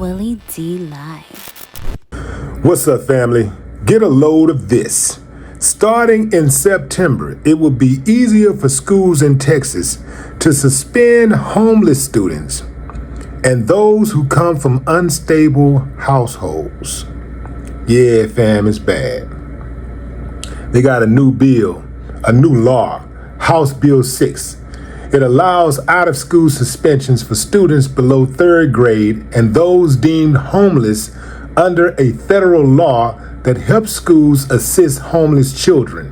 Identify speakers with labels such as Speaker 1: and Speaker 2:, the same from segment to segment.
Speaker 1: Willie D Live.
Speaker 2: What's up, family? Get a load of this. Starting in September, it will be easier for schools in Texas to suspend homeless students and those who come from unstable households. Yeah, fam, it's bad. They got a new bill, a new law, House Bill 6. It allows out-of-school suspensions for students below third grade and those deemed homeless under a federal law that helps schools assist homeless children.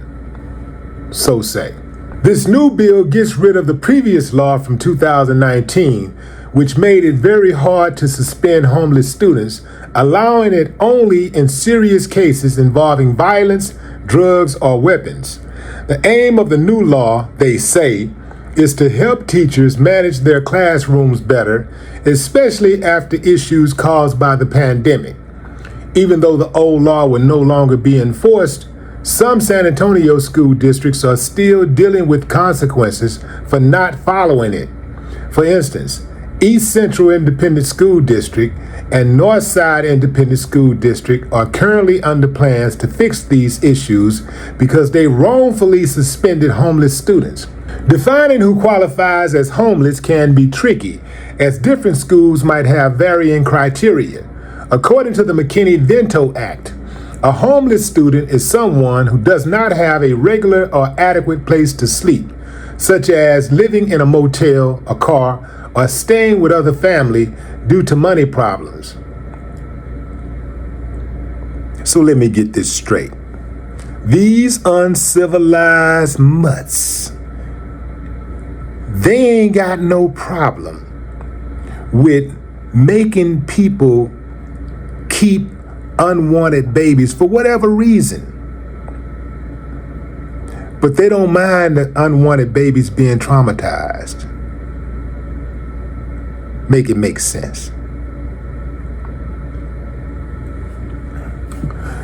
Speaker 2: So say. This new bill gets rid of the previous law from 2019, which made it very hard to suspend homeless students, allowing it only in serious cases involving violence, drugs, or weapons. The aim of the new law, they say, is to help teachers manage their classrooms better, especially after issues caused by the pandemic. Even though the old law will no longer be enforced, some San Antonio school districts are still dealing with consequences for not following it. For instance, East Central Independent School District and Northside Independent School District are currently under plans to fix these issues because they wrongfully suspended homeless students. Defining who qualifies as homeless can be tricky, as different schools might have varying criteria. According to the McKinney-Vento Act, a homeless student is someone who does not have a regular or adequate place to sleep, such as living in a motel, a car, or staying with other family due to money problems. So let me get this straight. These uncivilized mutts, they ain't got no problem with making people keep unwanted babies for whatever reason. But they don't mind the unwanted babies being traumatized. Make it make sense.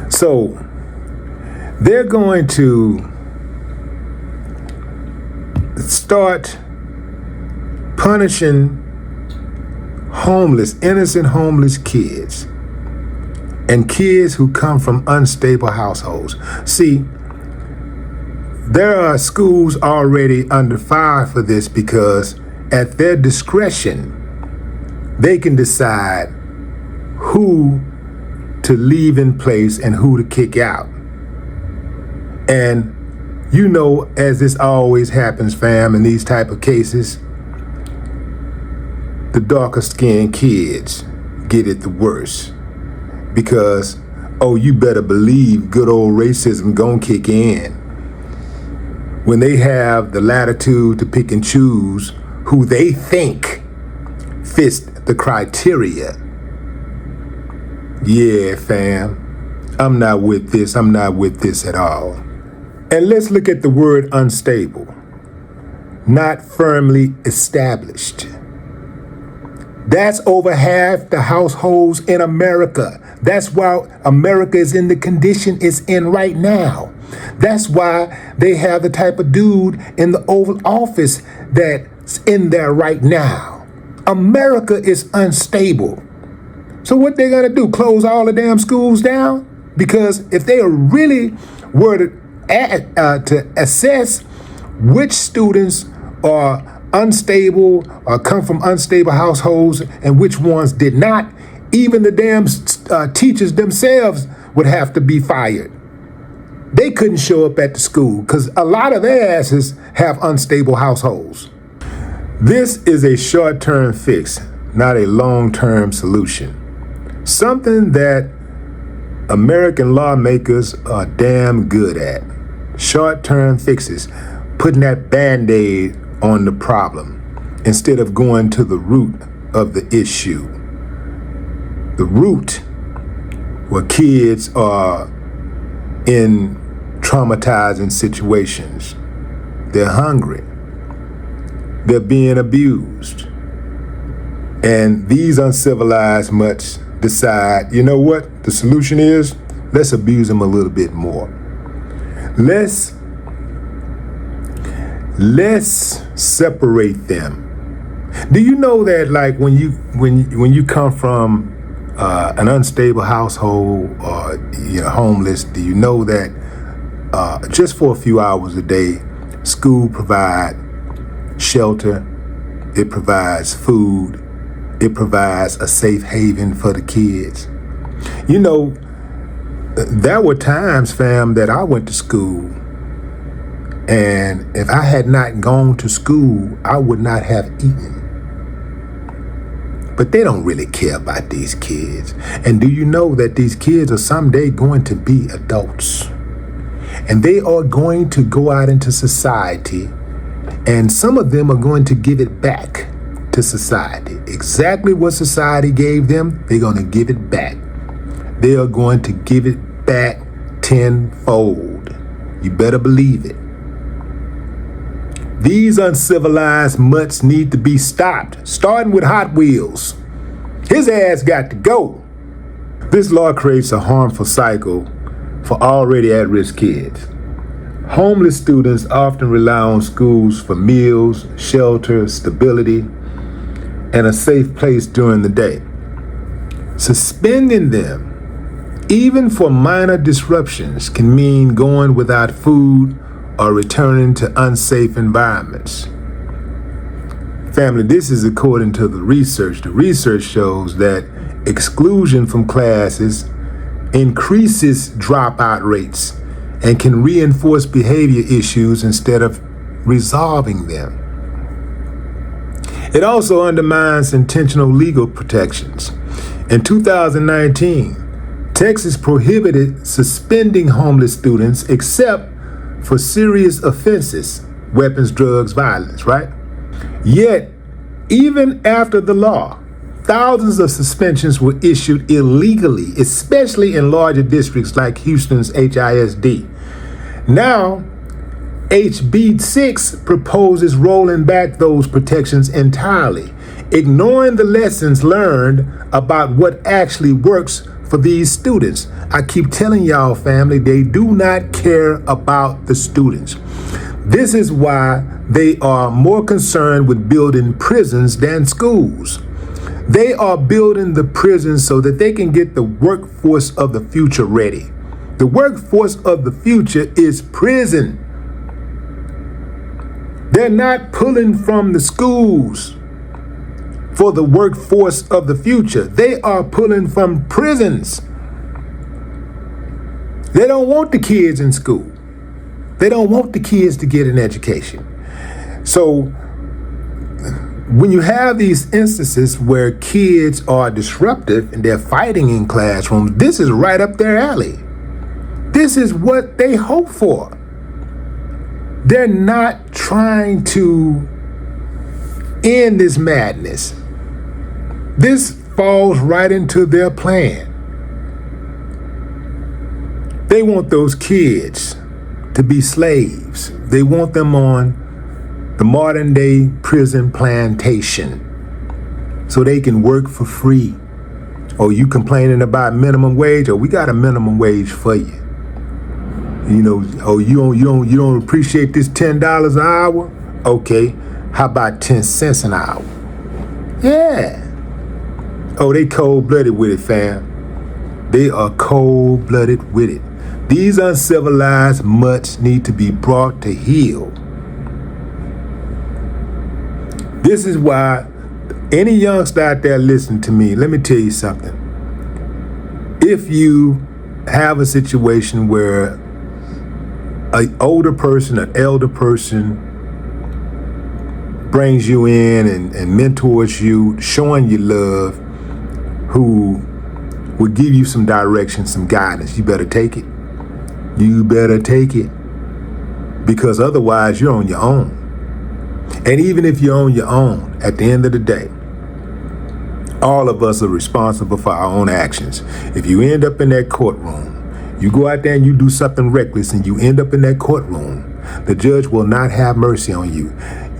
Speaker 2: So they're going to start punishing innocent homeless kids and kids who come from unstable households. See, there are schools already under fire for this because at their discretion, they can decide who to leave in place and who to kick out. And you know, as this always happens, fam, in these type of cases, the darker skinned kids get it the worst. Because, oh, you better believe good old racism gon' kick in. When they have the latitude to pick and choose who they think fits the criteria. Yeah, fam, I'm not with this. I'm not with this at all. And let's look at the word unstable. Not firmly established. That's over half the households in America. That's why America is in the condition it's in right now. That's why they have the type of dude in the Oval Office that's in there right now. America is unstable. So what they gonna do? Close all the damn schools down? Because if they really were to assess which students are unstable or come from unstable households and which ones did not, even the damn teachers themselves would have to be fired. They couldn't show up at the school because a lot of their asses have unstable households. This is a short-term fix, not a long-term solution. Something that American lawmakers are damn good at. Short-term fixes, putting that Band-Aid on the problem instead of going to the root of the issue. The root where kids are in traumatizing situations. They're hungry. They're being abused. And these uncivilized mutts decide, you know what the solution is? Let's abuse them a little bit more. Let's separate them. Do you know that, like, when you come from an unstable household or you're homeless, do you know that just for a few hours a day, school provides shelter, it provides food, it provides a safe haven for the kids. You know, there were times, fam, that I went to school, and if I had not gone to school, I would not have eaten. But they don't really care about these kids. And do you know that these kids are someday going to be adults? And they are going to go out into society, and some of them are going to give it back to society. Exactly what society gave them, they're going to give it back. They are going to give it back tenfold. You better believe it. These uncivilized mutts need to be stopped, starting with Hot Wheels. His ass got to go. This law creates a harmful cycle for already at-risk kids. Homeless students often rely on schools for meals, shelter, stability, and a safe place during the day. Suspending them, even for minor disruptions, can mean going without food or returning to unsafe environments. Family, this is according to the research. The research shows that exclusion from classes increases dropout rates and can reinforce behavior issues instead of resolving them. It also undermines intentional legal protections. In 2019, Texas prohibited suspending homeless students except for serious offenses, weapons, drugs, violence, right? Yet, even after the law, thousands of suspensions were issued illegally, especially in larger districts like Houston's HISD. Now, HB 6 proposes rolling back those protections entirely, ignoring the lessons learned about what actually works for these students. I keep telling y'all, family, they do not care about the students. This is why they are more concerned with building prisons than schools. They are building the prisons so that they can get the workforce of the future ready. The workforce of the future is prison. They're not pulling from the schools for the workforce of the future. They are pulling from prisons. They don't want the kids in school. They don't want the kids to get an education. So when you have these instances where kids are disruptive and they're fighting in classrooms, this is right up their alley. This is what they hope for. They're not trying to end this madness. This falls right into their plan. They want those kids to be slaves. They want them on the modern day prison plantation so they can work for free. Oh, you complaining about minimum wage? Oh, we got a minimum wage for you. You know, oh, you don't appreciate this $10 an hour? Okay, how about 10 cents an hour? Yeah. Oh, they cold-blooded with it, fam. They are cold-blooded with it. These uncivilized mutts need to be brought to heel. This is why any youngster out there listening to me, let me tell you something. If you have a situation where an older person, an elder person brings you in and mentors you, showing you love, who will give you some direction, some guidance, you better take it. You better take it. Because otherwise you're on your own. And even if you're on your own, at the end of the day, all of us are responsible for our own actions. If you end up in that courtroom, you go out there and you do something reckless and you end up in that courtroom, the judge will not have mercy on you.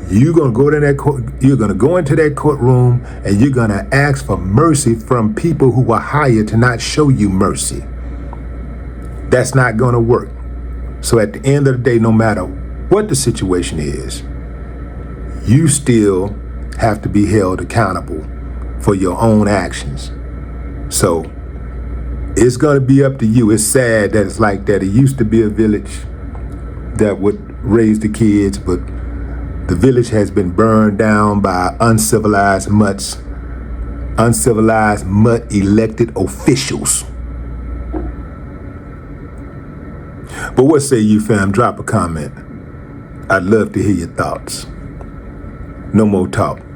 Speaker 2: You're going to go to that court, you're going to go into that courtroom and you're going to ask for mercy from people who are hired to not show you mercy. That's not going to work. So at the end of the day, no matter what the situation is, you still have to be held accountable for your own actions. So it's going to be up to you. It's sad that it's like that. It used to be a village that would raise the kids, but the village has been burned down by uncivilized mutts, uncivilized mutt elected officials. But what say you, fam? Drop a comment. I'd love to hear your thoughts. No more talk.